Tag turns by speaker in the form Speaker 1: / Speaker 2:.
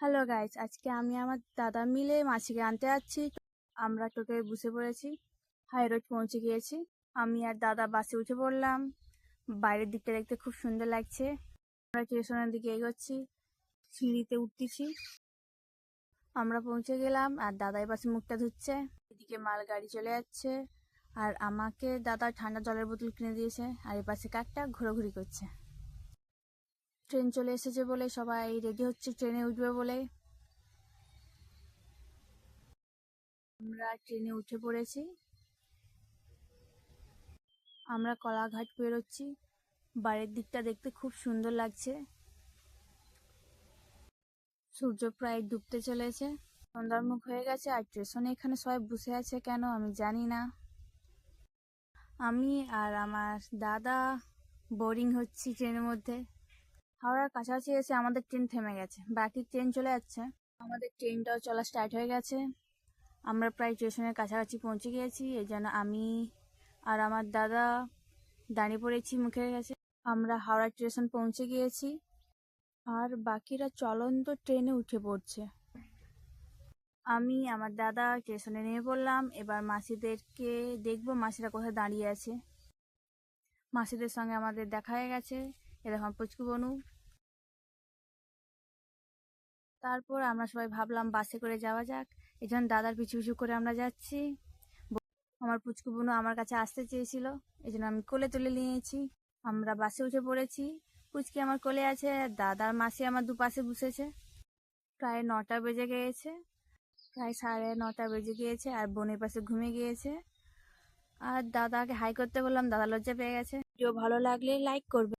Speaker 1: Hello guys, আজকে আমি আমার দাদা মিলে মাসিকে আনতে যাচ্ছি। আমরা টোটোয় বসে পড়েছি, হাই রোড পৌঁছে গিয়েছি। আমি আর দাদা বাসে উঠে পড়লাম। বাইরের দিকটা দেখতে খুব সুন্দর লাগছে। আমরা স্টেশনের দিকে এগোচ্ছি, সিঁড়িতে উঠতেছি। আমরা পৌঁছে গেলাম আর দাদাই পাশে মুখটা ধুচ্ছে। এদিকে মাল গাড়ি চলে যাচ্ছে আর আমাকে দাদা ঠান্ডা জলের বোতল কিনে দিয়েছে। আর এই পাশে কাকটা ঘোরাঘুরি করছে। ট্রেন চলে এসেছে বলে সবাই রেডি হচ্ছে ট্রেনে উঠবে বলে। আমরা ট্রেনে উঠে পড়েছি। আমরা কলাঘাট পেরোচ্ছি। বাইরের দিকটা দেখতে খুব সুন্দর লাগছে। সূর্য প্রায় ডুবতে চলেছে, সন্ধ্যার মুখ হয়ে গেছে। আর স্টেশনে এখানে সবাই বসে আছে কেন আমি জানি না। আমি আর আমার দাদা বোরিং হচ্ছি ট্রেনের মধ্যে। হাওড়ার কাছাকাছি এসে আমাদের ট্রেন থেমে গেছে, বাকি ট্রেন চলে যাচ্ছে। আমাদের ট্রেনটাও চলা স্টার্ট হয়ে গেছে। আমরা প্রায় স্টেশনের কাছাকাছি পৌঁছে গিয়েছি, এই জন্য আমি আর আমার দাদা দাঁড়িয়ে পড়েছি মুখের কাছে। আমরা হাওড়া স্টেশন পৌঁছে গিয়েছি আর বাকিরা চলন্ত ট্রেনে উঠে পড়ছে। আমি আমার দাদা স্টেশনে নেমে পড়লাম। এবার মাসিদেরকে দেখবো মাসিরা কোথায় দাঁড়িয়ে আছে। মাসিদের সঙ্গে আমাদের দেখা হয়ে গেছে, এরকম পুচকু বনু। তারপর আমরা সবাই ভাবলাম বাসে করে যাওয়া যাক, এই জন্য দাদার পিছু পিছু করে আমরা যাচ্ছি। আমার পুচকু বোনও আমার কাছে আসতে চেয়েছিল, এই জন্য আমি কোলে তুলে নিয়েছি। আমরা বাসে উঠে পড়েছি। পুচকি আমার কোলে আছে, দাদার মাসি আমার দুপাশে বসেছে। প্রায় 9টা বেজে গিয়েছে, প্রায় 9:30 বেজে গিয়েছে আর বোনের পাশে ঘুমিয়ে গিয়েছে। আর দাদাকে হাই করতে বললাম, দাদা লজ্জা পেয়ে গেছে। ভিডিও ভালো লাগলে লাইক করবে।